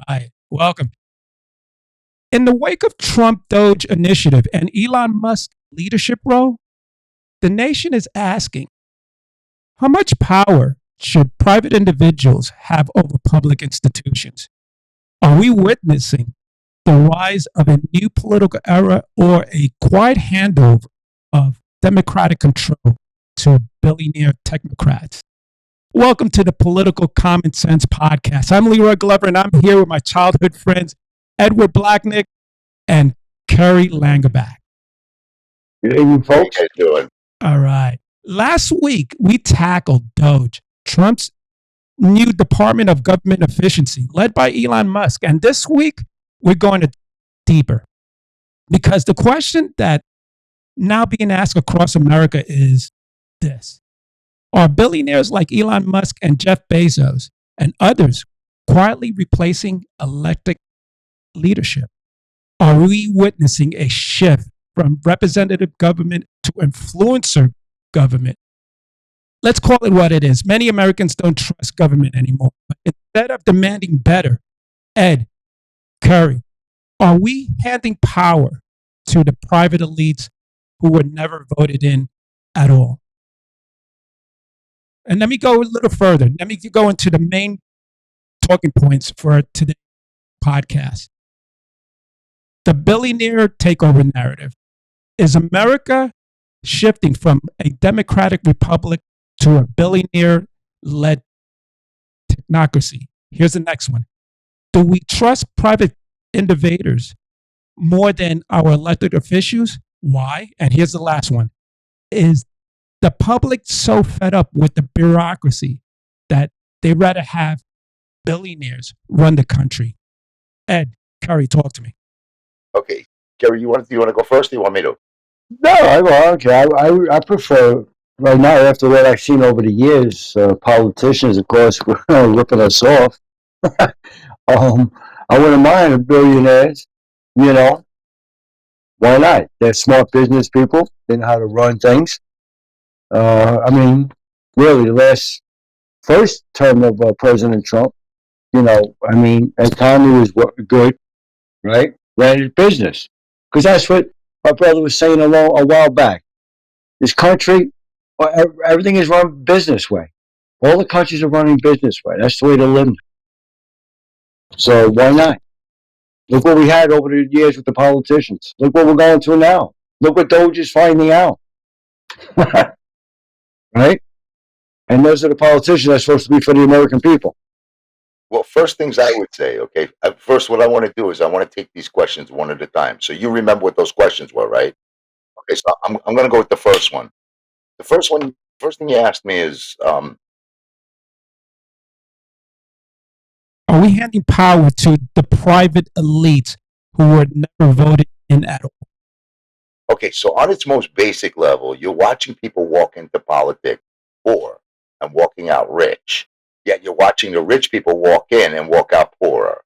right. Welcome. In the wake of Trump Doge initiative and Elon Musk leadership role, the nation is asking how much power should private individuals have over public institutions? Are we witnessing the rise of a new political era or a quiet handover of democratic control to billionaire technocrats? Welcome to the Political Common Sense podcast. I'm Leroy Glover, and I'm here with my childhood friends, Edward Blacknick and Kerry Langerback. Good evening, folks. How you guys doing? All right. Last week, we tackled Doge, Trump's new Department of Government Efficiency, led by Elon Musk. And this week, we're going deeper because the question that now being asked across America is this: are billionaires like Elon Musk and Jeff Bezos and others quietly replacing elected leadership? Are we witnessing a shift from representative government to influencer government? Let's call it what it is. Many Americans don't trust government anymore. But instead of demanding better, Ed, Curry, are we handing power to the private elites who were never voted in at all? And let me go a little further. Let me go into the main talking points for today's podcast. The billionaire takeover narrative. Is America shifting from a democratic republic to a billionaire-led technocracy? Here's the next one. Do we trust private innovators more than our elected officials? Why? And here's the last one. Is the public so fed up with the bureaucracy that they rather have billionaires run the country? Ed, Curry, talk to me. Okay, Gary, you want to go first? Or you want me to? No, I prefer right now, after what I've seen over the years, politicians, of course, were ripping us off. I wouldn't mind billionaires, you know. Why not? They're smart business people. They know how to run things. Really, the first term of President Trump, economy was good, right? Ran his business. Because that's what my brother was saying a while back. This country, everything is run business way. All the countries are running business way. That's the way to live. So why not? Look what we had over the years with the politicians. Look what we're going through now. Look what Doge is finding out. Right? And those are the politicians that are supposed to be for the American people. Well, first things I would say, okay. First, what I want to do is I want to take these questions one at a time. So you remember what those questions were, right? Okay, so I'm going to go with the first one. The first thing you asked me is, are we handing power to the private elites who were never voted in at all? okay, so on its most basic level, you're watching people walk into politics poor and walking out rich. Yet you're watching the rich people walk in and walk out poorer.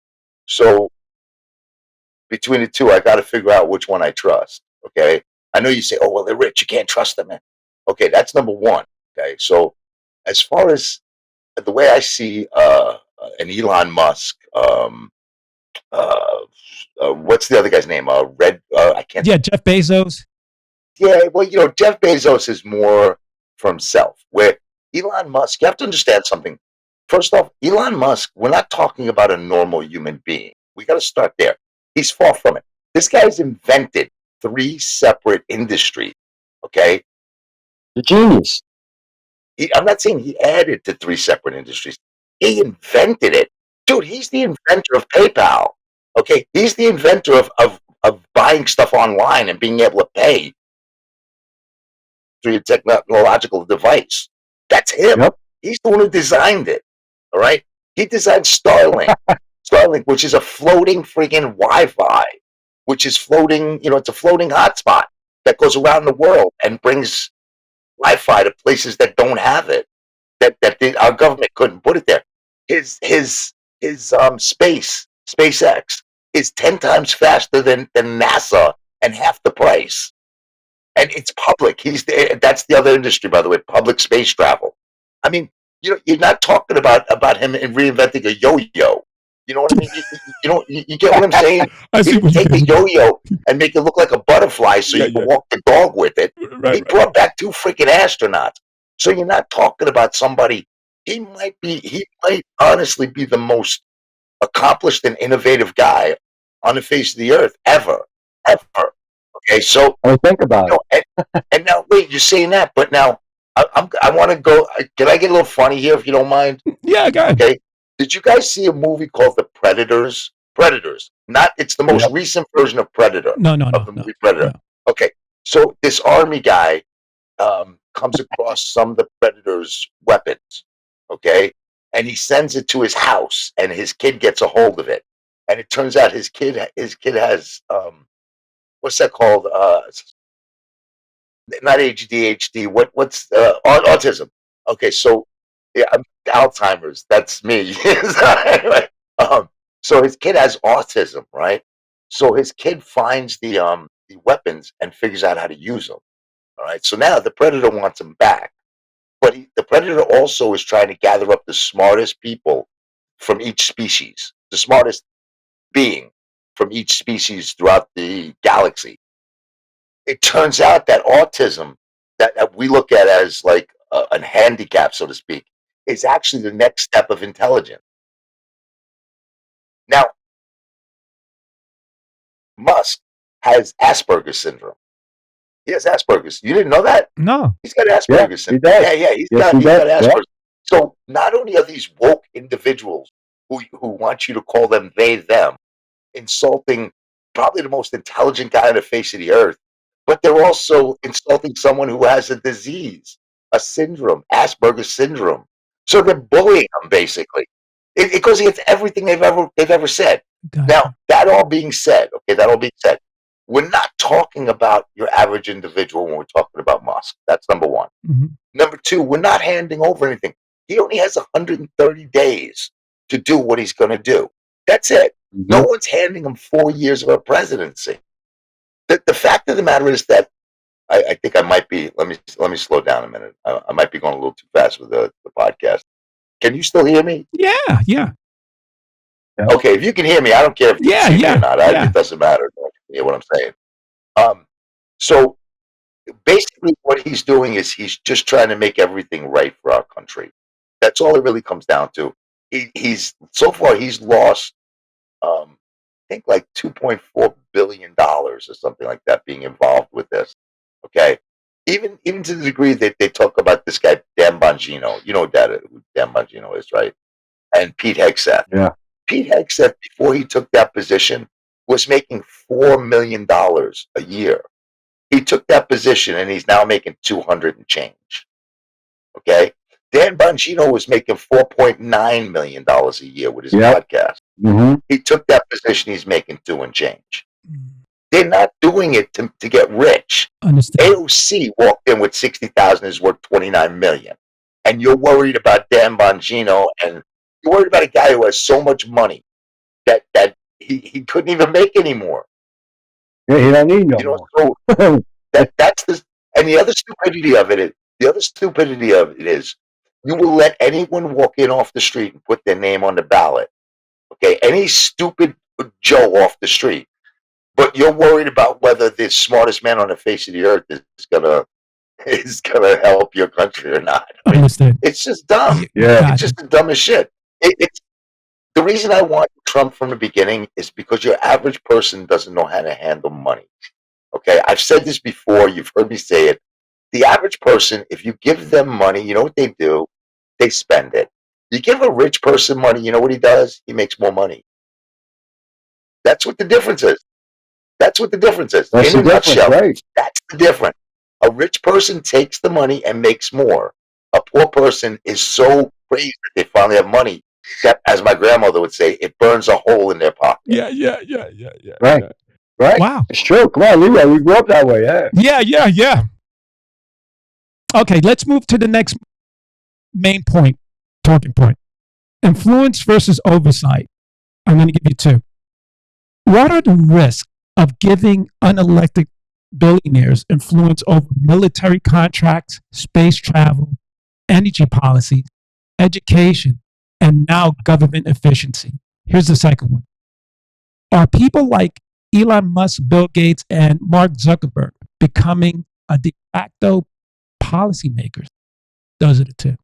So between the two, I got to figure out which one I trust. Okay, I know you say, "Oh, well, they're rich; you can't trust them." Okay, that's number one. Okay, so as far as the way I see an Elon Musk, what's the other guy's name? I can't. Yeah, Jeff Bezos. Yeah, well, Jeff Bezos is more for himself. Where Elon Musk, you have to understand something. First off, Elon Musk, we're not talking about a normal human being. We got to start there. He's far from it. This guy's invented 3 separate industries. Okay, The genius. I'm not saying he added to 3 separate industries. He invented it, dude. He's the inventor of PayPal. Okay, he's the inventor of buying stuff online and being able to pay through your technological device. That's him. Yep. He's the one who designed it. All right. He designed Starlink. Starlink, which is a floating freaking Wi-Fi, which is floating. It's a floating hotspot that goes around the world and brings Wi-Fi to places that don't have it. Our government couldn't put it there. His SpaceX is 10 times faster than NASA and half the price. And it's public. That's the other industry, by the way, public space travel. I mean, you're not talking about him in reinventing a yo-yo. You know what I mean? You get what I'm saying? I He see didn't what you're take a saying. yo-yo and make it look like a butterfly so Yeah, you can yeah. walk the dog with it. Right, He right. brought back 2 freaking astronauts. So you're not talking about somebody. He might honestly be the most accomplished and innovative guy on the face of the earth ever. Okay, so I mean, think about it. and now wait, you're saying that, but now I want to go. Can I get a little funny here if you don't mind? Yeah, go ahead. Okay. Did you guys see a movie called The Predators? Predators. Not. It's the most Yep. recent version of Predator. No, Of the movie Predator. no. Okay. So this army guy comes across some of the Predator's weapons. Okay, and he sends it to his house, and his kid gets a hold of it, and it turns out his kid has what's that called? Not ADHD. What's autism? Okay, so yeah, Alzheimer's. That's me. Anyway, so his kid has autism, right? So his kid finds the weapons and figures out how to use them. All right. So now the predator wants him back, but the predator also is trying to gather up the smartest people from each species, the smartest being from each species throughout the galaxy. It turns out that autism, that we look at as like a handicap, so to speak, is actually the next step of intelligence. Now, Musk has Asperger's syndrome. He has Asperger's. You didn't know that? No. He's got Yeah, Asperger's he syndrome. does. Yeah, he's Yes, he got does. Yeah. Asperger's. So not only are these woke individuals who want you to call them they them, insulting probably the most intelligent guy on the face of the earth, but they're also insulting someone who has a disease, a syndrome, Asperger's syndrome. So they're bullying them basically. It goes against everything they've ever said. Gotcha. Now, that all being said, we're not talking about your average individual when we're talking about Musk. That's number one. Mm-hmm. Number two, we're not handing over anything. He only has 130 days to do what he's going to do. That's it. Mm-hmm. No one's handing him 4 years of a presidency. The fact of the matter is that I think I might be. Let me slow down a minute. I might be going a little too fast with the podcast. Can you still hear me? Yeah. Okay, if you can hear me, I don't care if you can see me or not. It doesn't matter. You hear what I'm saying? So basically, what he's doing is he's just trying to make everything right for our country. That's all it really comes down to. He's so far he's lost, I think like $2.4 billion or something like that being involved with this. Okay, even to the degree that they talk about this guy Dan Bongino. You know who Dan Bongino is, right? And Pete Hegseth. Yeah. Pete Hegseth, before he took that position, was making $4 million a year. He took that position and he's now making 200 and change. Okay. Dan Bongino was making $4.9 million a year with his podcast. Mm-hmm. He took that position, he's making 2 and change. They're not doing it to get rich. Understand. AOC walked in with 60,000, is worth 29 million. And you're worried about Dan Bongino, and you're worried about a guy who has so much money that he couldn't even make anymore. Yeah, he don't need no more. So that's the, and the other stupidity of it is you will let anyone walk in off the street and put their name on the ballot. Okay, any stupid Joe off the street, but you're worried about whether the smartest man on the face of the earth is gonna help your country or not. I mean, Understood. it's just dumb. Yeah. Gotcha. It's just the dumbest shit. It's the reason I want Trump from the beginning is because your average person doesn't know how to handle money. Okay, I've said this before. You've heard me say it. The average person, if you give them money, you know what they do? They spend it. You give a rich person money, you know what he does? He makes more money. That's what the difference is. That's what the difference is. That's In the a difference, nutshell, right? that's the difference. A rich person takes the money and makes more. A poor person is so crazy that they finally have money that, as my grandmother would say, it burns a hole in their pocket. Yeah. Right. Yeah. Right. Wow. It's true. Come on, Leroy. We grew up that way. Yeah. Yeah. Okay, let's move to the next main point, talking point. Influence versus oversight. I'm going to give you 2. What are the risks of giving unelected billionaires influence over military contracts, space travel, energy policy, education, and now government efficiency? Here's the second one. Are people like Elon Musk, Bill Gates, and Mark Zuckerberg becoming a de facto policymakers? Those are the two.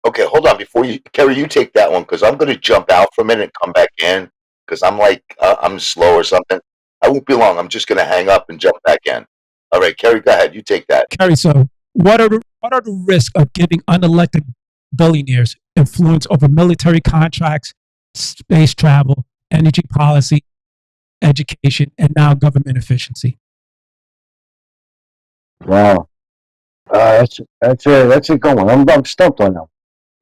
Okay, hold on before you, Kerry. You take that one because I'm going to jump out for a minute and come back in because I'm like I'm slow or something. I won't be long. I'm just going to hang up and jump back in. All right, Kerry, go ahead. You take that. Kerry, so what are the risks of giving unelected billionaires influence over military contracts, space travel, energy policy, education, and now government efficiency? Wow. That's a good one. I'm stumped on that.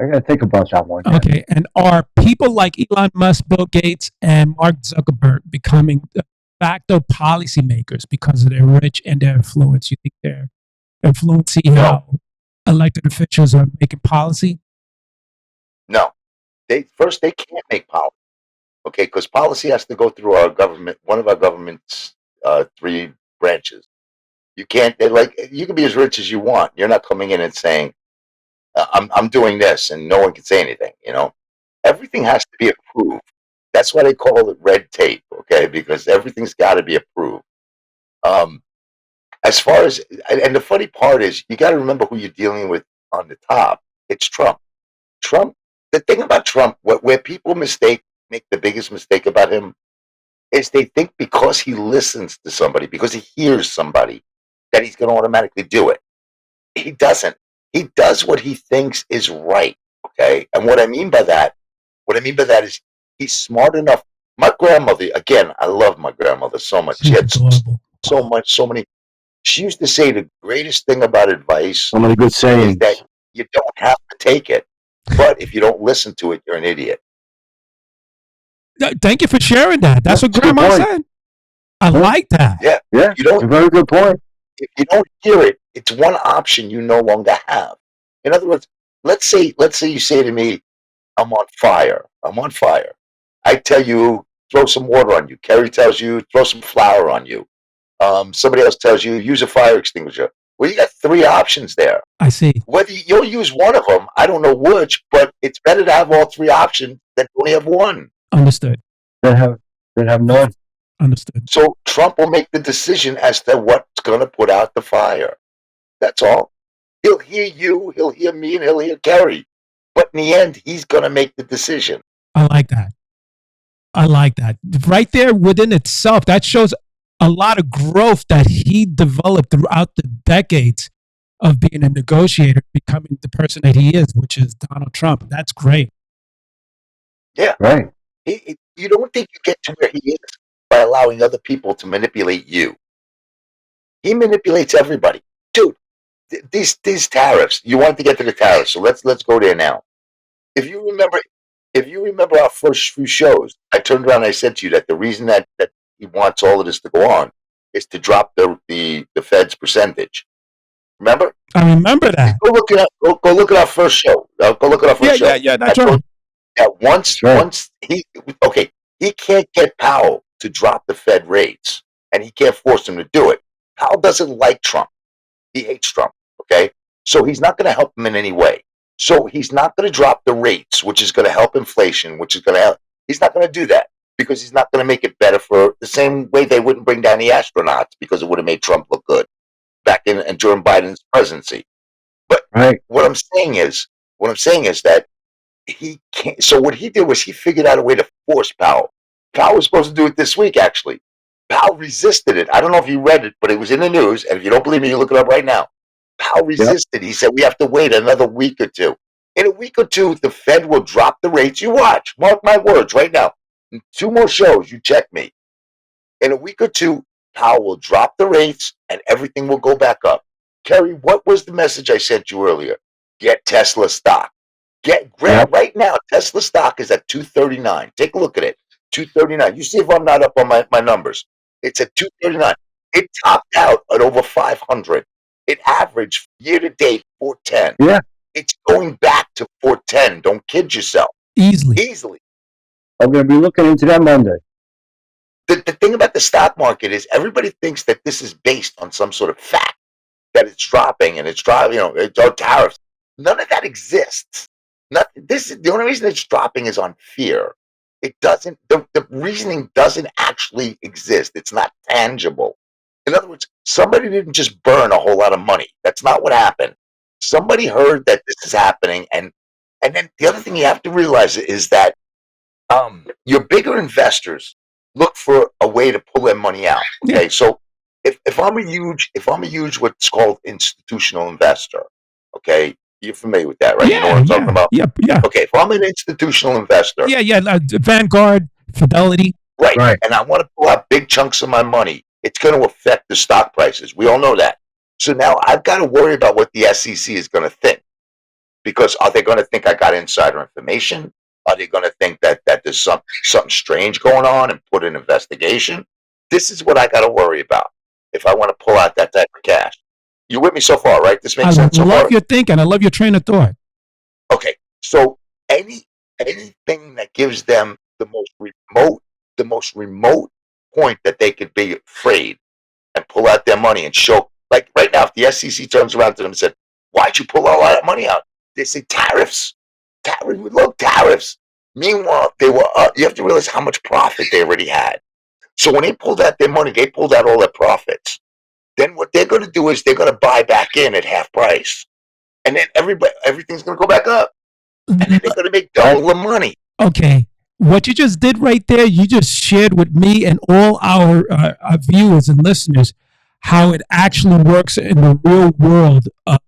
I gotta think about that one. Okay, and are people like Elon Musk, Bill Gates, and Mark Zuckerberg becoming de facto policymakers because of their rich and their influence? You think they're influencing No, how elected officials are making policy? no. They can't make policy. Okay, because policy has to go through our government, one of our government's three branches. You can't. They're like you can be as rich as you want. You're not coming in and saying I'm doing this, and no one can say anything. Everything has to be approved. That's why they call it red tape. Okay, because everything's got to be approved. Um, as far as and the funny part is, you got to remember who you're dealing with on the top. It's Trump. Trump. The thing about Trump, where people make the biggest mistake about him is they think because he listens to somebody, because he hears somebody, that he's going to automatically do it. He doesn't. He does what he thinks is right. Okay. And what I mean by that is he's smart enough. My grandmother, again, I love my grandmother so much. She She's had adorable. so much, so many. She used to say the greatest thing about advice So many good is sayings. that you don't have to take it, but if you don't listen to it, you're an idiot. Thank you for sharing that. That's what That's a good Grandma point. said. I Yeah. like that. Yeah. Yeah, You don't. a very good point. If you don't hear it, it's one option you no longer have. In other words, let's say you say to me, I'm on fire. I'm on fire. I tell you, throw some water on you. Kerry tells you, throw some flour on you. Somebody else tells you, use a fire extinguisher. Well, you got three options there. I see. Whether you'll use one of them, I don't know which, but it's better to have all three options than only have one. Understood. That have none. Understood. So Trump will make the decision as to what's going to put out the fire. That's all. He'll hear you, he'll hear me, and he'll hear Kerry. But in the end, he's going to make the decision. I like that. I like that. Right there within itself, that shows a lot of growth that he developed throughout the decades of being a negotiator, becoming the person that he is, which is Donald Trump. That's great. Yeah. Right. You don't think you get to where he is by allowing other people to manipulate you. He manipulates everybody. Dude, these tariffs, you want to get to the tariffs, so let's go there now. If you remember our first few shows, I turned around and I said to you that the reason that he wants all of this to go on is to drop the Fed's percentage. Remember? I remember that. Go look at go look at our first show. Go look at our first show. Yeah, I that's told right. you that That's right. once he can't get Powell to drop the Fed rates, and he can't force him to do it. Powell doesn't like Trump. He hates Trump. Okay, so he's not going to help him in any way. So he's not going to drop the rates, which is going to help inflation, which is going to help. He's not going to do that because he's not going to make it better for the same way they wouldn't bring down the astronauts because it would have made Trump look good back in and during Biden's presidency. But Right. what I'm saying is that he can't. So what he did was he figured out a way to force Powell. Powell was supposed to do it this week, actually. Powell resisted it. I don't know if you read it, but it was in the news. And if you don't believe me, you look it up right now. Powell resisted. He said we have to wait another week or two. In a week or two, the Fed will drop the rates. You watch. Mark my words right now. In 2 more shows, you check me. In a week or two, Powell will drop the rates and everything will go back up. Kerry, what was the message I sent you earlier? Get Tesla stock. Grab right now. Tesla stock is at 239. Take a look at it. 239. You see if I'm not up on my numbers. It's at 239. It topped out at over 500. It averaged year to date 410. Yeah. It's going back to 410. Don't kid yourself. Easily. I'm going to be looking into that Monday. The thing about the stock market is everybody thinks that this is based on some sort of fact that it's dropping and it's driving, it's all tariffs. None of that exists. This is the only reason it's dropping is on fear. It doesn't. The reasoning doesn't actually exist. It's not tangible. In other words, somebody didn't just burn a whole lot of money. That's not what happened. Somebody heard that this is happening, and then the other thing you have to realize is that your bigger investors look for a way to pull their money out. Okay, so if I'm a huge what's called institutional investor, okay, you're familiar with that, right? You know what I'm talking about? Yeah. Okay, if I'm an institutional investor, Yeah. Vanguard, Fidelity. right, and I want to pull out big chunks of my money, it's going to affect the stock prices. We all know that. So now I've got to worry about what the SEC is going to think. Because are they going to think I got insider information? Are they going to think that there's something strange going on and put an investigation? This is what I got to worry about if I want to pull out that type of cash. You with me so far, right? This makes sense so far? I love your thinking. I love your train of thought. Okay, so anything that gives them the most remote point that they could be afraid and pull out their money and show, like right now, if the SEC turns around to them and said, "Why'd you pull all that money out?" They say tariffs. Look, tariffs. Meanwhile, they were. You have to realize how much profit they already had. So when they pulled out their money, they pulled out all their profits. Then what they're going to do is they're going to buy back in at half price, and then everything's going to go back up, and then they're going to make double the money. Okay, what you just did right there, you just shared with me and all our viewers and listeners how it actually works in the real world of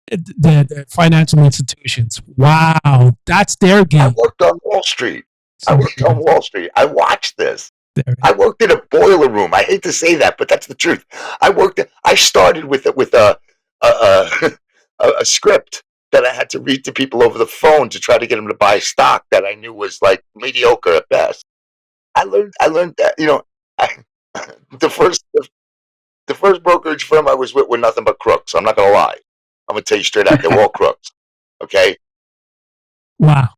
the financial institutions. Wow, that's their game. I worked on Wall Street. I watched this. I worked in a boiler room. I hate to say that, but that's the truth. I started with a script that I had to read to people over the phone to try to get them to buy stock that I knew was like mediocre at best. I learned that, the first brokerage firm I was with were nothing but crooks. I'm not gonna lie. I'm gonna tell you straight out, they were all crooks. Okay. Wow.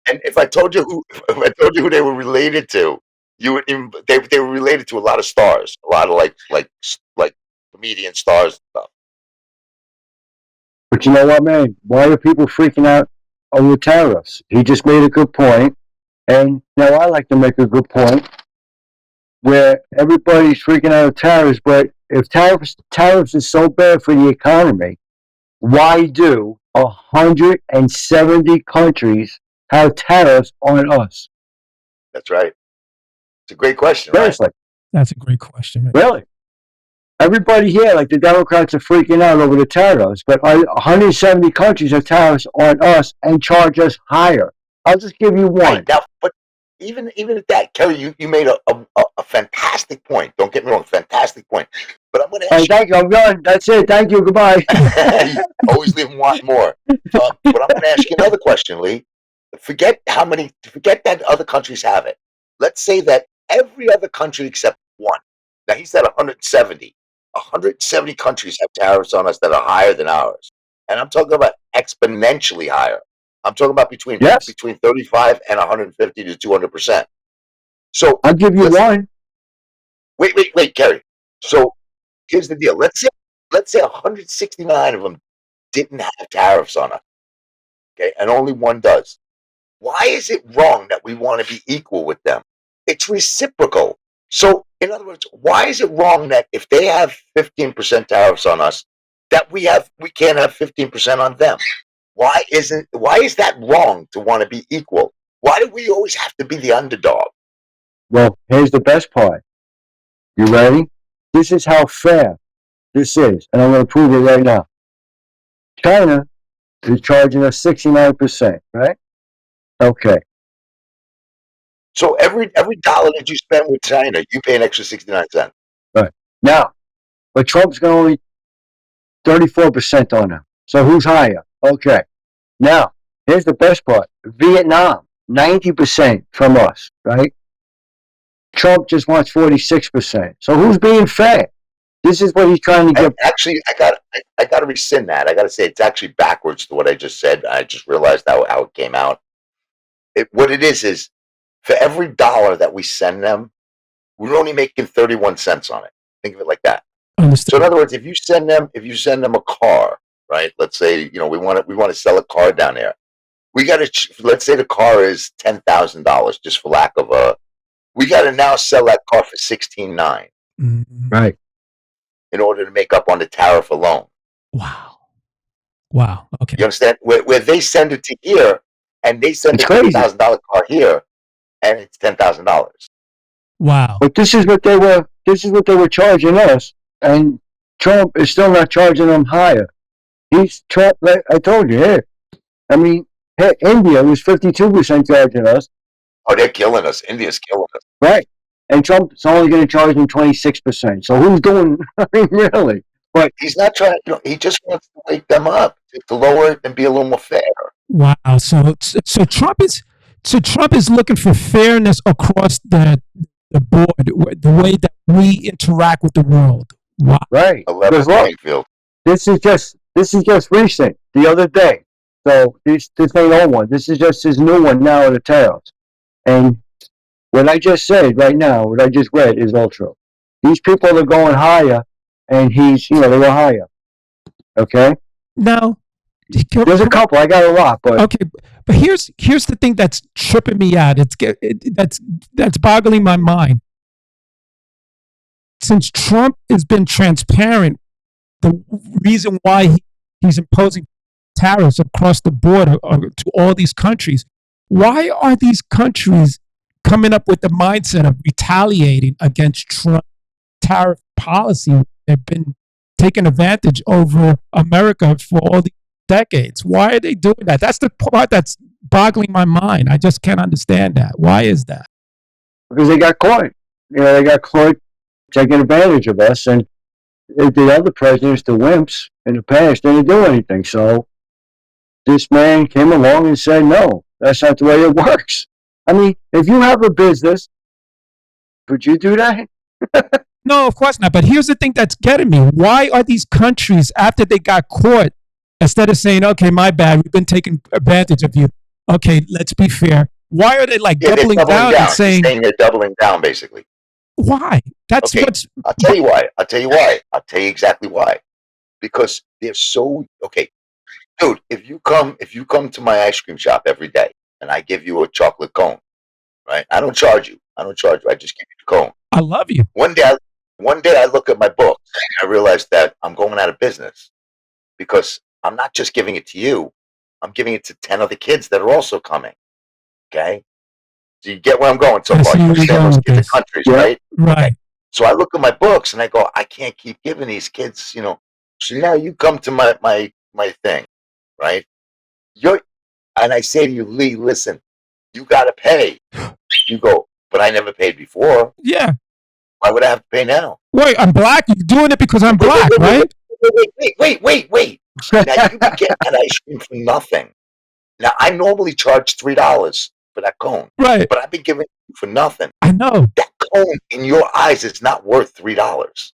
And if I told you who they were related to, you would even, they were related to a lot of stars, a lot of like comedian stars and stuff. But you know what, man? Why are people freaking out over tariffs? He just made a good point, and now I like to make a good point where everybody's freaking out of tariffs. But if tariffs is so bad for the economy, why do 170 countries have tariffs on us? That's right. It's a great question, Seriously. right? That's a great question. Right? Really? Everybody here, like the Democrats, are freaking out over the tariffs, but 170 countries have tariffs on us and charge us higher. I'll just give you one. Right, now, but even at that, Kerry, you made a fantastic point. Don't get me wrong, fantastic point. But I'm going to ask thank you. I'm done. That's it. Thank you. Goodbye. you. Always leave them wanting more. But I'm going to ask you another question, Lee. Forget that other countries have it. Let's say that every other country except one. Now, he said 170. 170 countries have tariffs on us that are higher than ours. And I'm talking about exponentially higher. I'm talking about between 35 and 150 to 200%. So I'll give you one. Wait, Kerry. So here's the deal. Let's say 169 of them didn't have tariffs on us. Okay, and only one does. Why is it wrong that we want to be equal with them? It's reciprocal. So, in other words, why is it wrong that if they have 15% tariffs on us, that we can't have 15% on them? Why is that wrong to want to be equal? Why do we always have to be the underdog? Well, here's the best part. You ready? This is how fair this is, and I'm going to prove it right now. China is charging us 69%, right? Okay. So every dollar that you spend with China, you pay an extra 69 cents. Right. Now, but Trump's got only 34% on them. So who's higher? Okay. Now, here's the best part. Vietnam, 90% from us, right? Trump just wants 46%. So who's being fair? This is what he's trying to get. Actually, I got to rescind that. I got to say it's actually backwards to what I just said. I just realized how it came out. What it is for every dollar that we send them, we're only making 31 cents on it. Think of it like that. Understood. So in other words, if you send them a car, right? Let's say we want to sell a car down there. We got to, let's say the car is $10,000, just for lack of a, we got to now sell that car for $16,900 Right. in order to make up on the tariff alone. Wow. Wow. Okay. You understand? Where they send it to here, and they send It's a crazy. $10,000 car here, and it's $10,000. Wow. But this is what they were charging us, and Trump is still not charging them higher. He's Trump. Like I told you here. I mean, India was 52% charging us, Oh, they're killing us. India's killing us. right? And Trump's only going to charge them 26%. So who's doing? I mean, really? But He's not trying, he just wants to wake them up to lower it and be a little more fair. Wow. So Trump is looking for fairness across the board, the way that we interact with the world. Wow. right, A level because look, playing field. this is just recent, the other day. So this ain't old one. This is just his new one now of the tariffs. And what I just said right now, what I just read is all true. These people are going higher, and they go higher. Okay? Now, There's a couple. I got a lot, but okay, but here's the thing that's tripping me out. That's boggling my mind. Since Trump has been transparent, the reason why he's imposing tariffs across the border to all these countries, why are these countries coming up with the mindset of retaliating against Trump tariff policy? They've been taking advantage over America for all these decades. Why are they doing that? That's the part that's boggling my mind. I just can't understand that. Why is that? because they got caught. They got caught taking advantage of us, and the other presidents, the wimps in the past, didn't do anything. So this man came along and said, no, that's not the way it works. I mean, if you have a business, would you do that? No, of course not. But here's the thing that's getting me. Why are these countries, after they got caught, instead of saying, okay, my bad, we've been taking advantage of you. Okay, let's be fair. Why are they doubling down and saying they're doubling down, basically. Why? That's Okay, what's. I'll tell you why. I'll tell you exactly why. Because they're so okay, dude. If you come to my ice cream shop every day and I give you a chocolate cone, right? I don't charge you. I just give you the cone. I love you. One day I look at my book and I realize that I'm going out of business because I'm not just giving it to you. I'm giving it to 10 other kids that are also coming. Okay. So you get where I'm going so I far. see You where you're understand going those with different this. countries, Yeah. right? Right. So I look at my books and I go, I can't keep giving these kids, So now you come to my thing, right? And I say to you, Lee, listen, you got to pay. You go, but I never paid before. Yeah. Why would I have to pay now? Wait, I'm black. You're doing it because I'm black, right? Wait. Now you can get that ice cream for nothing. Now I normally charge $3 for that cone, Right. but I've been giving it for nothing. I know. That cone in your eyes is not worth $3.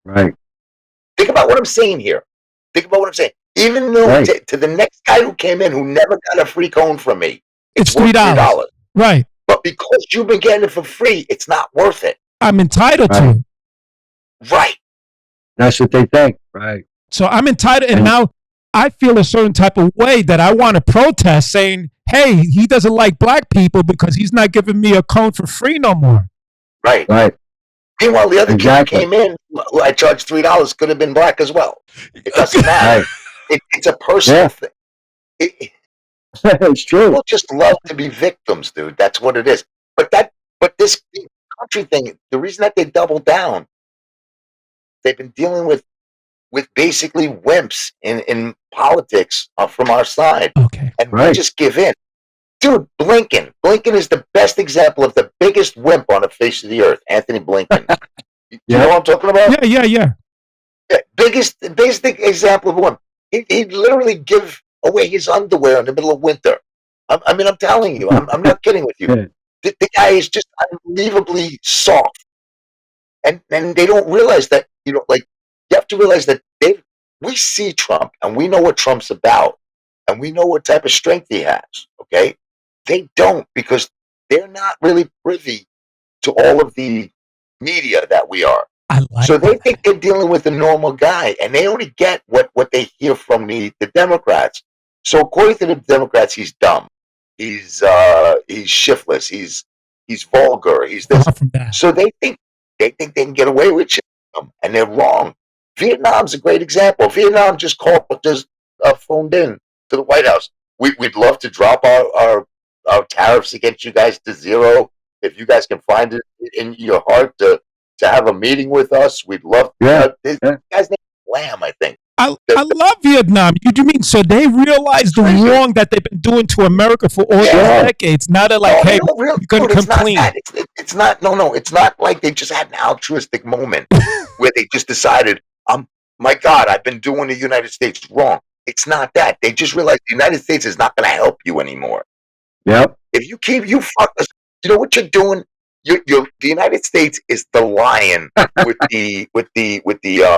Right. Think about what I'm saying here. Even though Right. to the next guy who came in who never got a free cone from me, It's worth $3. Right. But because you've been getting it for free, it's not worth it. I'm entitled to Right. it. Right. That's what they think. Right. So I'm entitled, and now I feel a certain type of way that I want to protest, saying, "Hey, he doesn't like black people because he's not giving me a cone for free no more." Right. Right. Meanwhile, the other Exactly. kid who came in, who I charged $3, could have been black as well. It doesn't matter. Right. It's a personal Yeah. thing. It's true. People just love to be victims, dude. That's what it is. But this country thing, the reason that they double down, they've been dealing with basically wimps in politics from our side, Okay. and we Right. just give in. Dude, Blinken is the best example of the biggest wimp on the face of the earth, Anthony Blinken. You know what I'm talking about? Yeah. Yeah, biggest example of one. He'd literally give away his underwear in the middle of winter. I'm telling you, I'm not kidding with you. Yeah. The guy is just unbelievably soft, and they don't realize that. You have to realize that we see Trump and we know what Trump's about, and we know what type of strength he has. Okay, they don't, because they're not really privy to all of the media that we are. I like So they that. think they're dealing with a normal guy, and they only get what they hear from the Democrats. So according to the Democrats, he's dumb. He's shiftless. He's vulgar. He's this. Far from that. So they think they can get away with shit, and they're wrong. Vietnam's a great example. Vietnam just phoned in to the White House. We'd love to drop our tariffs against you guys to zero. If you guys can find it in your heart to have a meeting with us, we'd love. This guy's name is Lamb, I think. I love Vietnam. You mean so they realize the wrong that they've been doing to America for all these decades? Now they're like, hey, you're going to come clean. It's not. No. It's not like they just had an altruistic moment where they just decided, my God, I've been doing the United States wrong. It's not that. They just realized the United States is not going to help you anymore. Yep. If you fuck us, you know what you're doing? The United States is the lion with the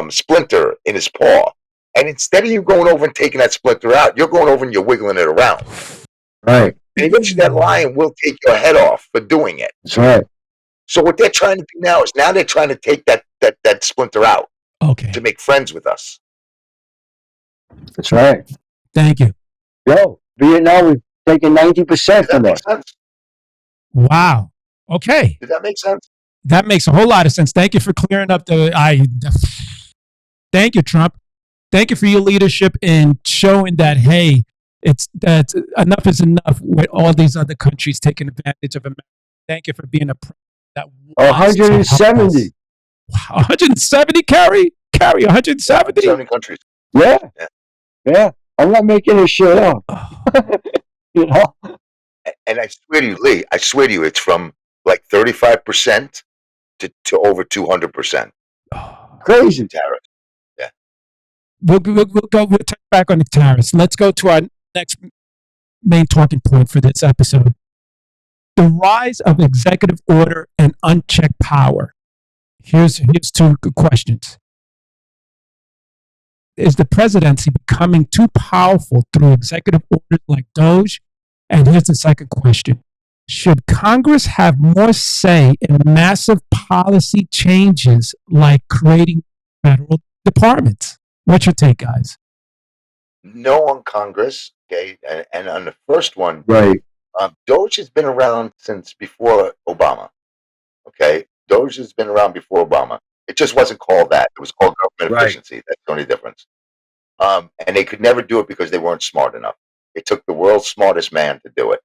splinter in his paw. And instead of you going over and taking that splinter out, you're going over and you're wiggling it around. Right. And eventually that lion will take your head off for doing it. That's right. So what they're trying to do now is they're trying to take that splinter out. Okay. To make friends with us. That's right. Thank you. Yo, Vietnam was taking 90% from us. Wow. Okay. Did that make sense? That makes a whole lot of sense. Thank you for clearing up thank you, Trump. Thank you for your leadership in showing that, hey, that enough is enough with all these other countries taking advantage of America. Thank you for being a president that 170. Wow, 170, Carrie, 170. 70 countries. Yeah. I'm not making this shit up. You know. And I swear to you, Lee, it's from like 35% to over 200%. Crazy tariff. We'll touch back on the tariffs. Let's go to our next main talking point for this episode. The rise of executive order and unchecked power. Here's two questions. Is the presidency becoming too powerful through executive orders like DOGE? And here's the second question. Should Congress have more say in massive policy changes like creating federal departments? What's your take, guys? No on Congress, okay? And on the first one, right. DOGE has been around since before Obama, okay? DOGE has been around before Obama. It just wasn't called that. It was called government efficiency. That's the only difference. And they could never do it because they weren't smart enough. It took the world's smartest man to do it.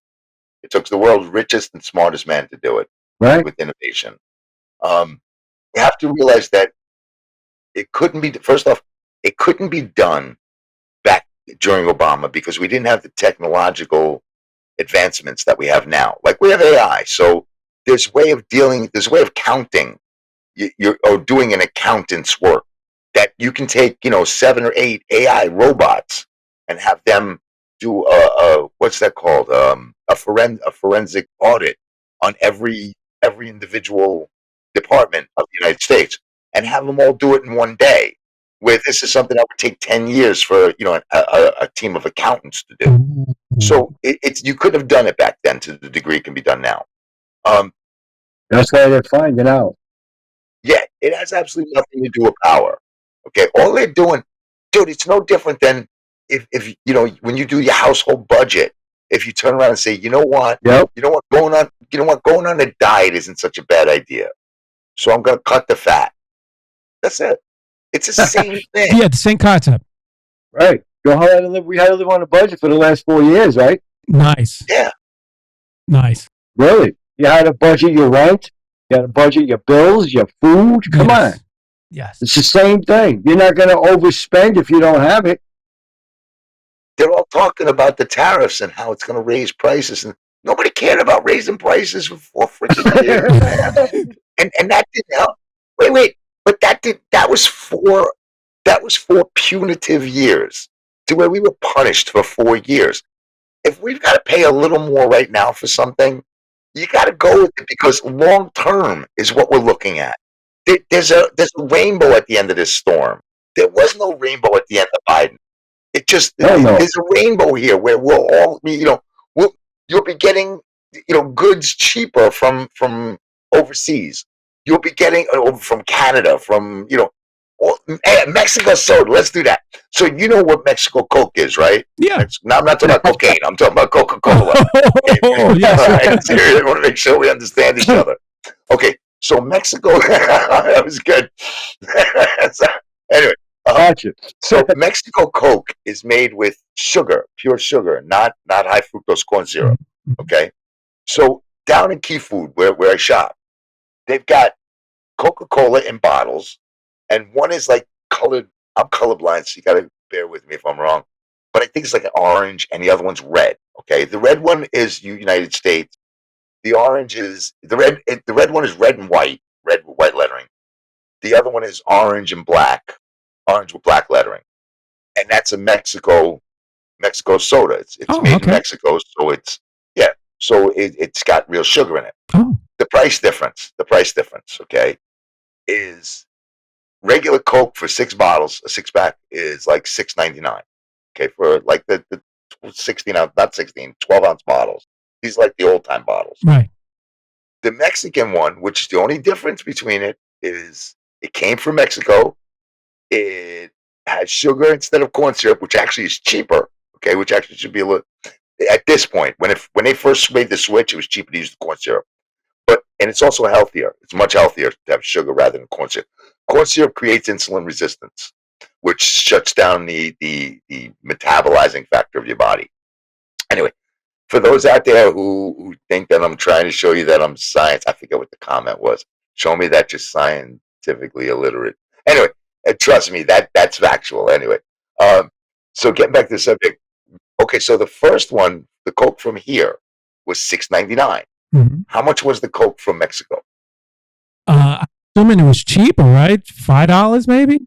It took the world's richest and smartest man to do it with innovation. You have to realize that it couldn't be, first off, it couldn't be done back during Obama because we didn't have the technological advancements that we have now. Like we have AI, so there's a way of counting or doing an accountant's work that you can take, 7 or 8 AI robots and have them do what's that called? A forensic audit on every individual department of the United States and have them all do it in one day. Where this is something that would take 10 years for a team of accountants to do. So you couldn't have done it back then to the degree it can be done now. That's why they're finding out. Yeah, it has absolutely nothing to do with power. Okay, all they're doing, dude, it's no different than if when you do your household budget. If you turn around and say, going on a diet isn't such a bad idea, so I'm going to cut the fat. That's it. It's the same thing. Yeah, the same concept. Right. We had to live on a budget for the last 4 years, right? Nice. Yeah. Nice. Really? You had to budget your rent. You had to budget your bills, your food. Come on. Yes. It's the same thing. You're not going to overspend if you don't have it. They're all talking about the tariffs and how it's going to raise prices, and nobody cared about raising prices for 4 freaking years, man. And that didn't help. Wait. But that was for punitive years to where we were punished for 4 years. If we've got to pay a little more right now for something, you got to go with it because long term is what we're looking at. There's a rainbow at the end of this storm. There was no rainbow at the end of Biden. It just there's a rainbow here where we'll all you'll be getting goods cheaper from overseas. You'll be getting over from Canada, from Well, Mexico soda. Let's do that. So you know what Mexico Coke is, right? Yeah. Now I'm not talking about cocaine. I'm talking about Coca-Cola. Oh, yes. All right, seriously, I want to make sure we understand each other. Okay, so Mexico, that was good. So, anyway, Gotcha. so Mexico Coke is made with sugar, pure sugar, not high fructose corn syrup. Mhm. Okay, so down in Key Food, where I shop, they've got Coca-Cola in bottles, and one is like colored. I'm colorblind, so you got to bear with me if I'm wrong. But I think it's like an orange, and the other one's red. Okay, the red one is United States. The orange is the red. The red one is red and white, red with white lettering. The other one is orange and black, orange with black lettering, and that's a Mexico soda. It's Oh, made in okay. Mexico, so yeah. So it's got real sugar in it. Oh, The price difference. Okay, is regular Coke for 6 bottles, a 6 pack is like $6.99. Okay, for like the 16 ounce, not 16, 12-ounce bottles. These are like the old time bottles. right. The Mexican one, which is the only difference between it, is it came from Mexico. It has sugar instead of corn syrup, which actually is cheaper. Okay, which actually should be a little at this point. When they first made the switch, it was cheaper to use the corn syrup. And it's also healthier. It's much healthier to have sugar rather than corn syrup. Corn syrup creates insulin resistance, which shuts down the metabolizing factor of your body. Anyway, for those out there who think that I'm trying to show you that I'm science, I forget what the comment was. Show me that you're scientifically illiterate. Anyway, trust me, that's factual. Anyway, so getting back to the subject. Okay, so the first one, the Coke from here, was $6.99. Mhm. How much was the Coke from Mexico? I'm assuming it was cheaper, right? $5 maybe?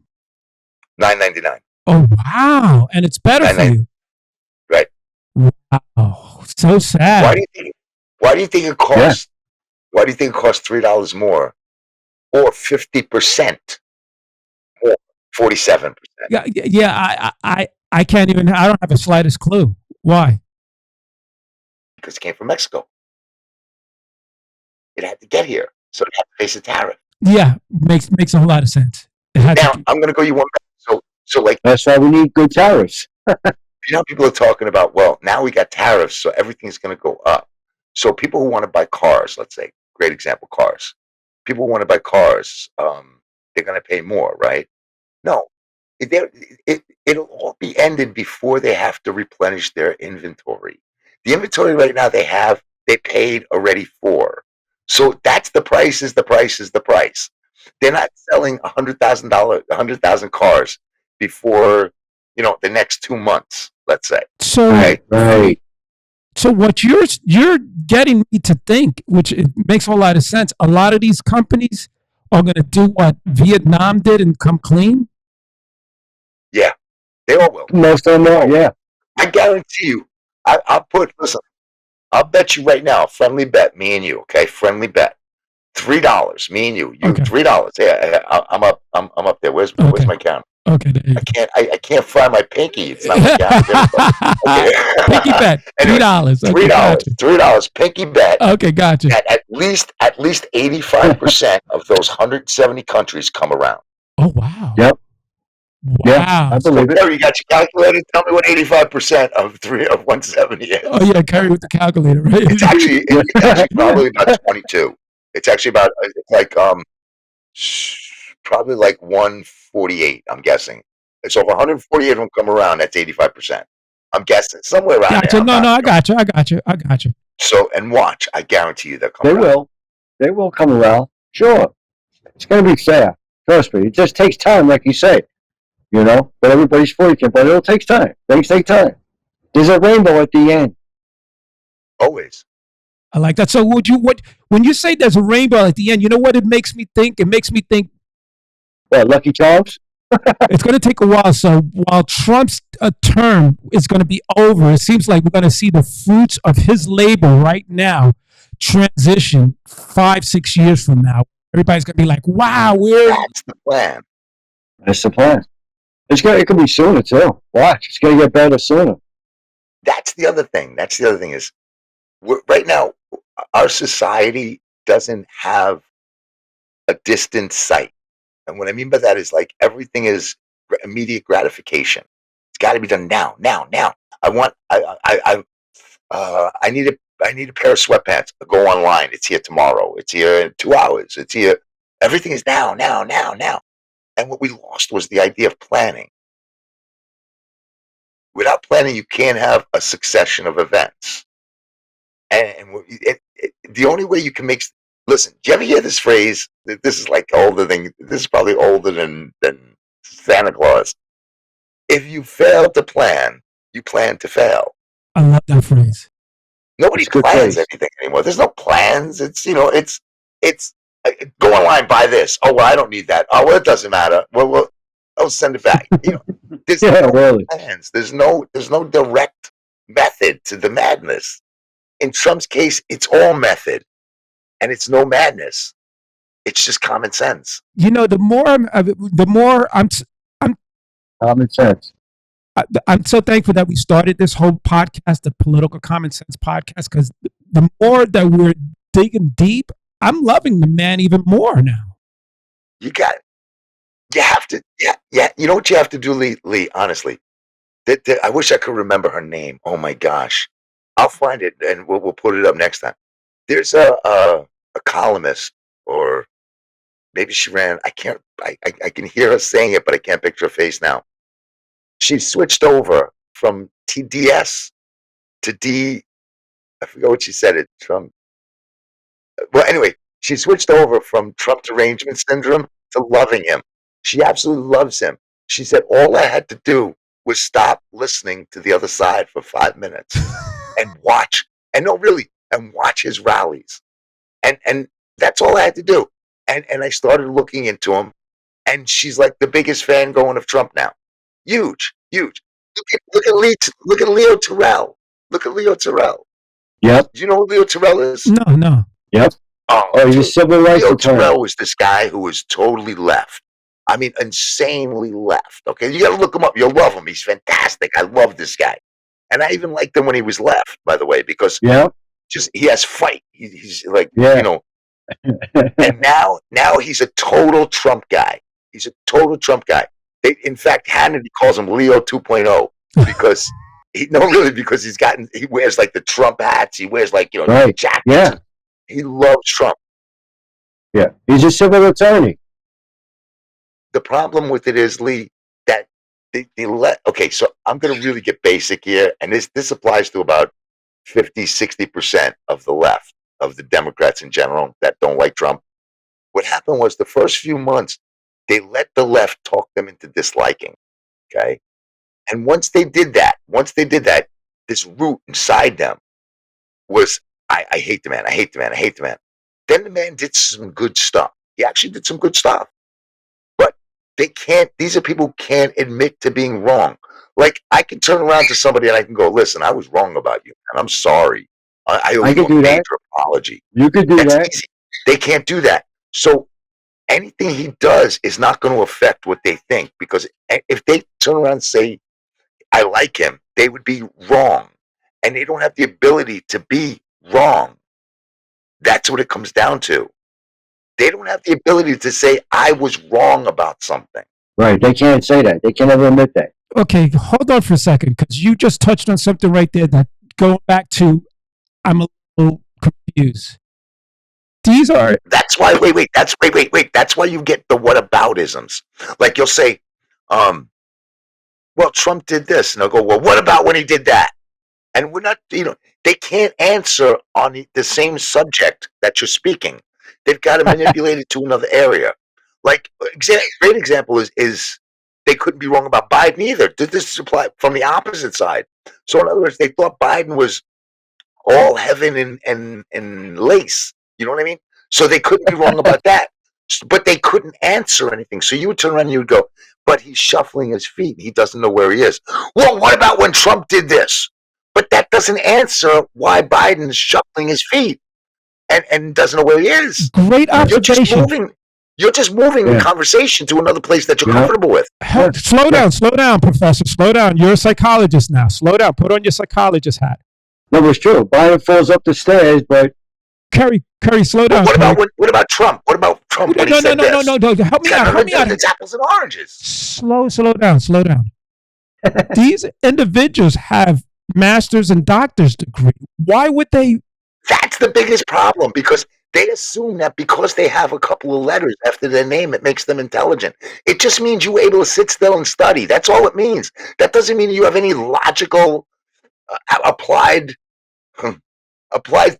$9.99. Oh, wow. And it's better for you. Right. Wow. So Why sad. do you think? Why do you think it costs? Why do you think it costs $3 more, or 50% more, 47%? Yeah, I can't even, I don't have the slightest clue. Why? Because it came from Mexico. It had to get here, so it had to face a tariff. Yeah, makes a whole lot of sense. It had Now to, I'm going to go you one back. So like That's why we need good tariffs. people are talking about. Well, now we got tariffs, so everything's going to go up. So people who want to buy cars, let's say, great example, cars. People who want to buy cars, they're going to pay more, right? No, it'll all be ended before they have to replenish their inventory. The inventory right now they paid already for. So that's the price is the price is the price. They're not selling $100,000 cars before, the next 2 months, let's say. so Okay. Right. so what you're getting me to think, which it makes a whole lot of sense. A lot of these companies are going to do what Vietnam did and come clean. Yeah, they all will. Most of them are, yeah. I guarantee you. Listen, I'll bet you right now, a friendly bet, me and you, okay? Friendly bet. $3, me and you. Okay. $3. Yeah, I'm up. I'm up there. Where's Okay. my counter? Okay, there you I can't fry my pinky. It's not my counter. There we go. Okay. Pinky bet, Anyway, $3. Okay, $3. gotcha. $3 pinky bet. Okay, gotcha. That at least 85% of those 170 countries come around. Oh, wow. Yep. Yeah, Wow. I So believe it. Gary, you got your calculator. Tell me what 85% of 170 is. Oh, yeah, carry with the calculator, right? It's actually probably about 22. It's actually about it's like probably like 148. I'm guessing. So if 148 of them come around, that's 85%. I'm guessing somewhere around Gotcha. there. No, I got you. So and watch, I guarantee you they'll come. They around. will. They will come around. Sure. It's going to be fair. Trust me. It just takes time, like you say. But everybody's for you, but it'll take time. Things take time. There's a rainbow at the end. Always. I like that. So when you say there's a rainbow at the end, you know what it makes me think? It makes me think What, Lucky Charms? it's going to take a while. So while Trump's term is going to be over, it seems like we're going to see the fruits of his labor right now transition 5-6 years from now. Everybody's going to be like, wow, That's the plan. That's the plan. It could be sooner, too. Watch. It's going to get better sooner. That's the other thing. Is right now our society doesn't have a distant sight. And what I mean by that is like everything is immediate gratification. It's got to be done now, now, now. I need a pair of sweatpants. I go online. It's here tomorrow. It's here in 2 hours. It's here. Everything is now, now, now, now. And what we lost was the idea of planning. Without planning, you can't have a succession of events. And the only way you can make, listen, do you ever hear this phrase? This is like this is probably older than Santa Claus. If you fail to plan, you plan to fail. I love that phrase. Nobody plans anything anymore. There's no plans. It's go online, buy this. Oh, well, I don't need that. Oh, well, it doesn't matter. Well, I'll send it back. There's no plans. There's no direct method to the madness. In Trump's case, it's all method, and it's no madness. It's just common sense. The more I'm common sense. I'm so thankful that we started this whole podcast, the Political Common Sense podcast, because the more that we're digging deep, I'm loving the man even more now. You have to, yeah. You know what you have to do, Lee, honestly? I wish I could remember her name. Oh my gosh. I'll find it and we'll put it up next time. There's a columnist, or maybe she ran, I can hear her saying it, but I can't picture her face now. She switched over from TDS to D. I forgot what she said. It Trump. Well, anyway, she switched over from Trump derangement syndrome to loving him. She absolutely loves him. She said all I had to do was stop listening to the other side for 5 minutes and watch, and watch his rallies, and that's all I had to do. And I started looking into him, and she's like the biggest fan going of Trump now. Huge. Look at Leo Terrell. Look at Leo Terrell. Yep. Do you know who Leo Terrell is? No. Yep. Oh, he's a civil rights Leo attorney. Terrell was this guy who was totally left. I mean, insanely left. Okay, you got to look him up. You'll love him. He's fantastic. I love this guy, and I even liked him when he was left. By the way, because he has fight. He's like and now he's a total Trump guy. He's a total Trump guy. In fact, Hannity calls him Leo 2.0 because because he wears like the Trump hats. He wears like jackets. Yeah. He loves Trump. Yeah, he's a civil attorney. The problem with it is, Lee, that okay, so I'm going to really get basic here, and this applies to about 50-60% of the left, of the Democrats in general that don't like Trump. What happened was the first few months, they let the left talk them into disliking, okay? And once they did that, this root inside them was, I hate the man, I hate the man, I hate the man. Then the man did some good stuff. He actually did some good stuff. But these are people who can't admit to being wrong. Like, I can turn around to somebody and I can go, listen, I was wrong about you, and I'm sorry. I owe you a major apology. You could do that. Easy. They can't do that. So anything he does is not going to affect what they think, because if they turn around and say, I like him, they would be wrong. And they don't have the ability to be wrong. That's what it comes down to. They don't have the ability to say, I was wrong about something. Right. They can't say that. They can never admit that. Okay, hold on for a second, because you just touched on something right there that going back to, I'm a little confused. That's why, wait. That's why you get the whataboutisms. Like you'll say, well, Trump did this. And they'll go, well, what about when he did that? And we're not, they can't answer on the same subject that you're speaking. They've got to manipulate it to another area. Like, great example is they couldn't be wrong about Biden either. Did this apply from the opposite side? So in other words, they thought Biden was all heaven and lace. You know what I mean? So they couldn't be wrong about that. But they couldn't answer anything. So you would turn around and you would go, but he's shuffling his feet. He doesn't know where he is. Well, what about when Trump did this? But that doesn't answer why Biden is shuffling his feet and doesn't know where he is. Great observation. You're just moving the conversation to another place that you're comfortable with. Slow down, Professor. Slow down. You're a psychologist now. Slow down. Put on your psychologist hat. No, it's true. Biden falls up the stairs, but Kerry, slow down. What about Trump? What about Trump when he No, no, said no, no, this. no, no. Help me out. Help me out. It's apples and oranges. Slow down. Slow down. These individuals have master's and doctor's degree. Why would they? That's the biggest problem because they assume that because they have a couple of letters after their name, it makes them intelligent. It just means you were able to sit still and study. That's all it means. That doesn't mean you have any logical applied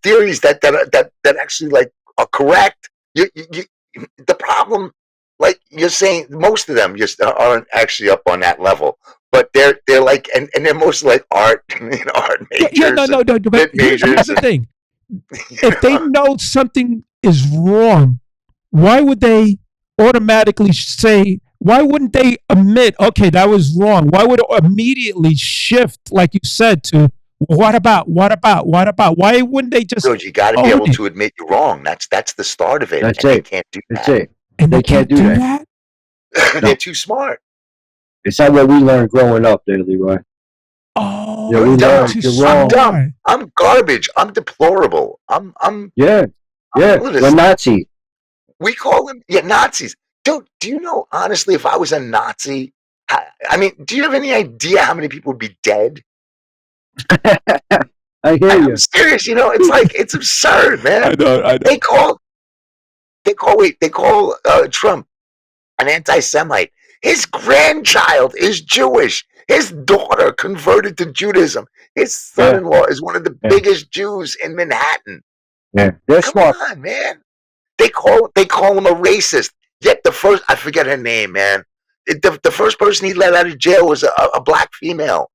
theories that actually like are correct. The problem, like you're saying, most of them just aren't actually up on that level. But they're like, and they're mostly like art, art majors. Yeah, no. But here's the thing: if they know something is wrong, why would they automatically say? Why wouldn't they admit, okay, that was wrong? Why would it immediately shift, like you said, to what about? Why wouldn't they just? Dude, you got to be able to admit you're wrong. That's the start of it. That's and it. They can't do That's that. it. And they can't do that? They're too smart. It's not what we learned growing up, there, Leroy. Oh, Yeah, we learned too you're I'm wrong. dumb. I'm garbage. I'm deplorable. I'm Yeah. We're Nazi. We call them Nazis. Dude, do you know, honestly, if I was a Nazi, I mean, do you have any idea how many people would be dead? I hear you. I'm serious. It's like, it's absurd, man. I know. They call Trump an anti-Semite. His grandchild is Jewish. His daughter converted to Judaism. His son-in-law is one of the biggest Jews in Manhattan. Yeah, they're Come smart. on, man. They call him a racist. Yet I forget her name, man. The first person he let out of jail was a black female.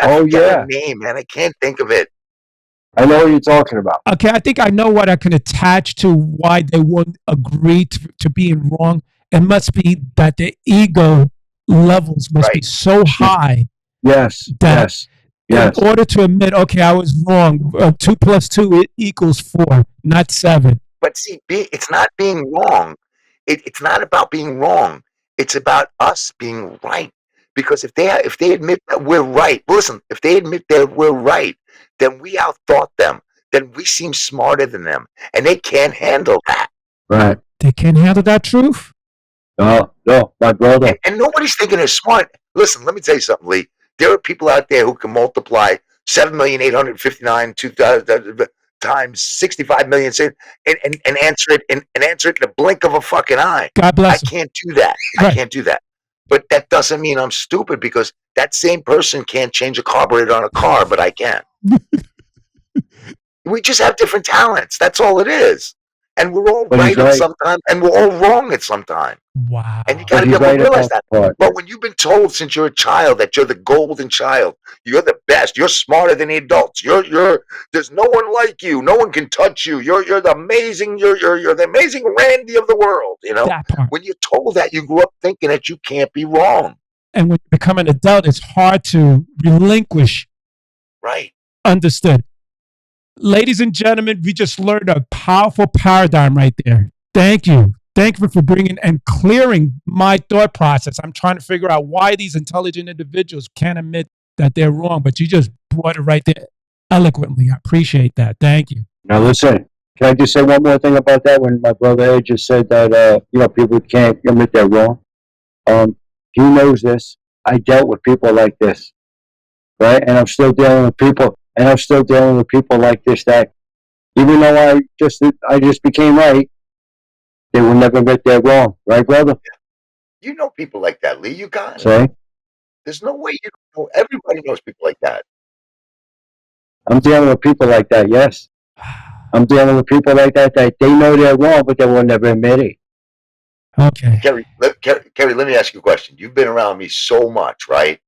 I forget her name, man. I can't think of it. I know what you're talking about. Okay, I think I know what I can attach to why they wouldn't agree to being wrong. It must be that their ego levels must be so high. Yes. In order to admit, okay, I was wrong. 2 + 2 equals 4, not 7. But see, it's not being wrong. It's not about being wrong. It's about us being right. Because if they admit that we're right, listen, if they admit that we're right, then we outthought them. Then we seem smarter than them. And they can't handle that. Right. They can't handle that truth? No, my brother. And nobody's thinking they're smart. Listen, let me tell you something, Lee. There are people out there who can multiply 7,859,000 times 65 million and answer it in the blink of a fucking eye. God bless I can't do that. I can't do that. But that doesn't mean I'm stupid because that same person can't change a carburetor on a car, but I can. We just have different talents. That's all it is. And we're all right at some time, and we're all wrong at some time. Wow. And you got to be able to realize that. But when you've been told since you're a child that you're the golden child, you're the best, you're smarter than the adults, there's no one like you, no one can touch you, you're the amazing, you're the amazing Randy of the world, That part. When you're told that, you grew up thinking that you can't be wrong. And when you become an adult, it's hard to relinquish. Right. Understood. Ladies and gentlemen, we just learned a powerful paradigm right there. Thank you. Thank you for bringing and clearing my thought process. I'm trying to figure out why these intelligent individuals can't admit that they're wrong, but you just brought it right there eloquently. I appreciate that. Thank you. Now listen, can I just say one more thing about that? When my brother just said that people can't admit they're wrong. He knows this. I dealt with people like this, right? And I'm still dealing with people. And I'm still dealing with people like this that, even though I just became right, they will never admit they're wrong, right, brother? You know people like that, Lee. You got it. Say? There's no way you don't know. Everybody knows people like that. I'm dealing with people like that, yes. I'm dealing with people like that they know they're wrong, but they will never admit it. Okay. Kerry, let me ask you a question. You've been around me so much, right?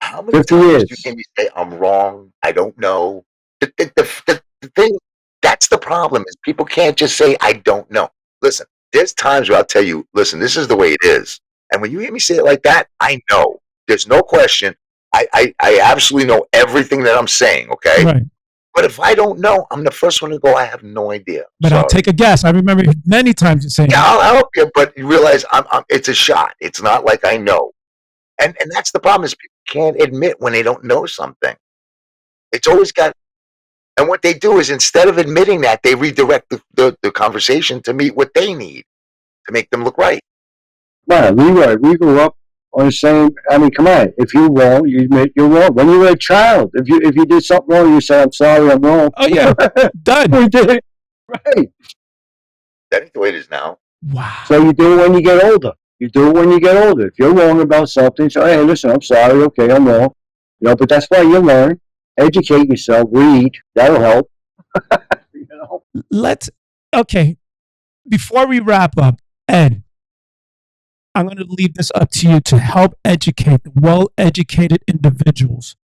How many 50 times years. do you hear me say, I'm wrong, I don't know? The thing, that's the problem, is people can't just say, I don't know. Listen, there's times where I'll tell you, listen, this is the way it is. And when you hear me say it like that, I know. There's no question. I absolutely know everything that I'm saying, okay? Right. But if I don't know, I'm the first one to go, I have no idea. But I'll take a guess. I remember many times you saying, yeah, I'll help you, but you realize it's a shot. It's not like I know. And that's the problem, is people can't admit when they don't know something. It's always got, And what they do is, instead of admitting that, they redirect the conversation to meet what they need to make them look right. Man, we grew up on the same. I mean, come on. If you're wrong, you admit you're wrong. When you were a child, if you did something wrong, you say, "I'm sorry, I'm wrong." Oh yeah, done. We did it right. That ain't the way it is now. Wow. So you do it when you get older. You do it when you get older. If you're wrong about something, say, "Hey, listen, I'm sorry. Okay, I'm wrong." But that's why you learn. Educate yourself. Read. That'll help. you know. Okay. Before we wrap up, Ed, I'm going to leave this up to you to help educate well-educated individuals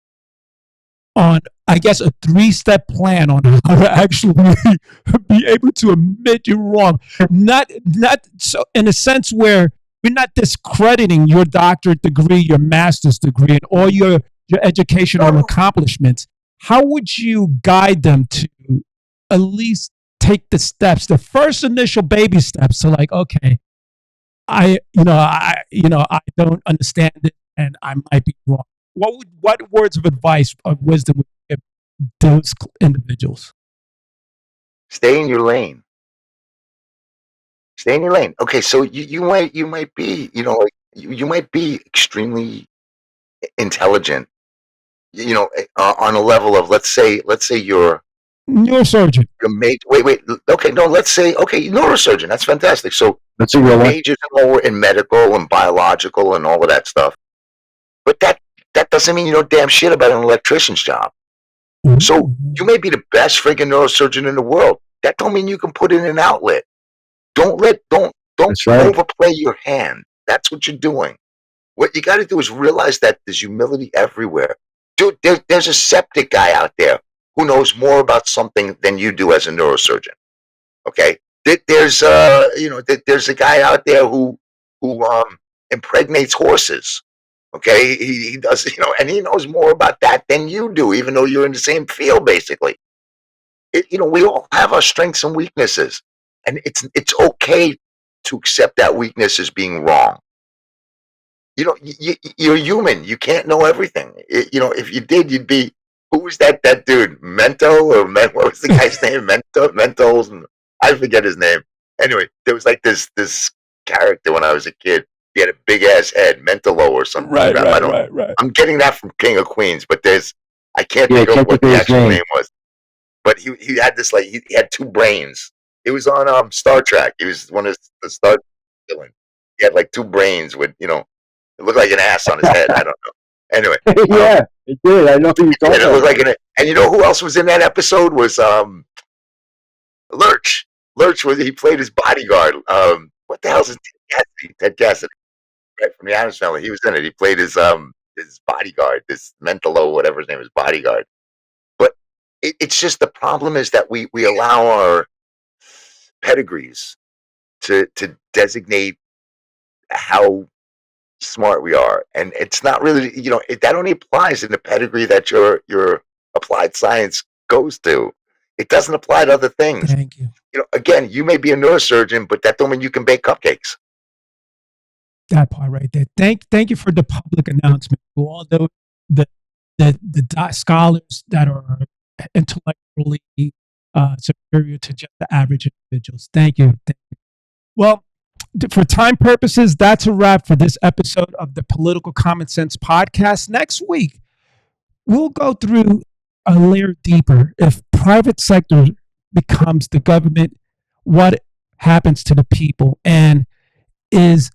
on, I guess, a 3-step plan on how to actually be able to admit you're wrong. Not so in a sense where we're not discrediting your doctorate degree, your master's degree, and all your educational accomplishments. How would you guide them to at least take the steps, the first initial baby steps to, like, okay, I don't understand it and I might be wrong. What words of advice or wisdom would you give those individuals? Stay in your lane. Stay in your lane. Okay, so you might be, like, you might be extremely intelligent, on a level of, let's say you're Neurosurgeon. wait, okay, no, let's say, okay, neurosurgeon, that's fantastic. So That's a real one. majors in medical and biological and all of that stuff, but that doesn't mean you know damn shit about an electrician's job. So you may be the best friggin' neurosurgeon in the world. That don't mean you can put in an outlet. Don't That's right. overplay your hand. That's what you're doing. What you got to do is realize that there's humility everywhere. Dude, there's a septic guy out there who knows more about something than you do as a neurosurgeon. Okay? There's a guy out there who impregnates horses. Okay? He does, and he knows more about that than you do, even though you're in the same field, basically. We all have our strengths and weaknesses, and it's okay to accept that weakness as being wrong. You're human. You can't know everything. If you did, you'd be. Who was that dude? Mento what was the guy's name? Mentos. I forget his name. Anyway, there was like this character when I was a kid. He had a big ass head, Mentolo or something. Right. I'm getting that from King of Queens, but I can't Yeah, think of can't what think the of his actual name. name was. But he had this, like, he had 2 brains. He was on Star Trek. He was one of the Star villains. He had like 2 brains with, it looked like an ass on his head. I don't know. Anyway, Yeah, it did. I know who you're talking and it looked about. like and you know who else was in that episode was Lurch. He played his bodyguard. What the hell is his Ted Cassidy, right, from the Addams Family. He was in it. He played his bodyguard, this Mentalo, whatever his name is, bodyguard. But it's just, the problem is that we allow our pedigrees to designate how smart we are, and it's not really, that only applies in the pedigree that your applied science goes to. It doesn't apply to other things. Thank you. Again, you may be a neurosurgeon, but that don't mean you can bake cupcakes. That part right there. Thank you for the public announcement to all the scholars that are intellectually superior to just the average individuals. Thank you. Well, for time purposes, that's a wrap for this episode of the Political Common Sense podcast. Next week, we'll go through a layer deeper. If private sector becomes the government, what happens to the people? And is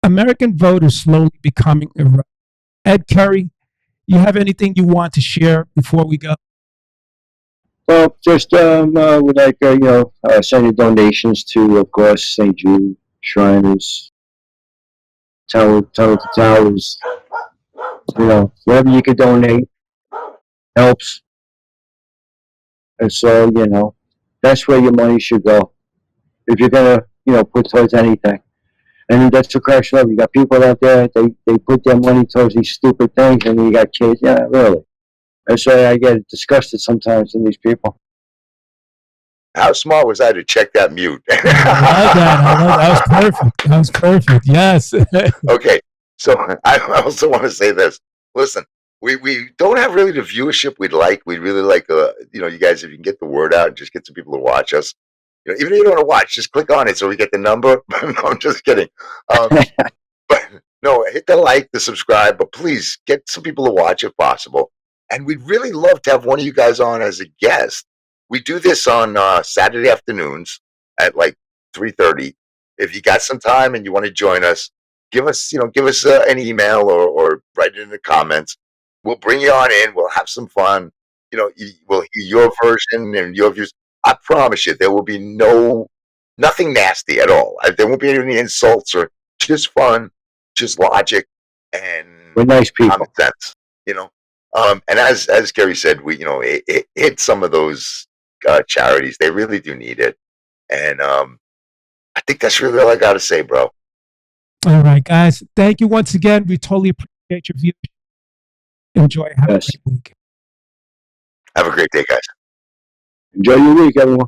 American voters slowly becoming irrelevant? Ed Curry, you have anything you want to share before we go? Well, just would like send your donations to, of course, St. Jude, Shriners, Tower to Towers. Whatever you could donate helps. And so, that's where your money should go if you're gonna, put towards anything. And that's what cracks me up. You got people out there, they put their money towards these stupid things, and then you got kids. Yeah, really. That's why I get disgusted sometimes in these people. How smart was I to check that mute? I love that. That was perfect. That was perfect. Yes. Okay, so I also want to say this. Listen, we don't have really the viewership we'd like. We'd really like, you guys, if you can get the word out, just get some people to watch us. Even if you don't want to watch, just click on it so we get the number. No, I'm just kidding. But no, hit the like, the subscribe, but please get some people to watch if possible. And we'd really love to have one of you guys on as a guest. We do this on Saturday afternoons at like 3:30. If you got some time and you want to join us, give us an email or write it in the comments. We'll bring you on in. We'll have some fun. We'll hear your version and your views. I promise you, there will be nothing nasty at all. There won't be any insults or just fun, just logic and We're nice people. common sense. And as Gary said, we it hit some of those charities. They really do need it, and I think that's really all I got to say, bro. All right, guys. Thank you once again. We totally appreciate your views. Enjoy. Have Yes. a great week. Have a great day, guys. Enjoy your week, everyone.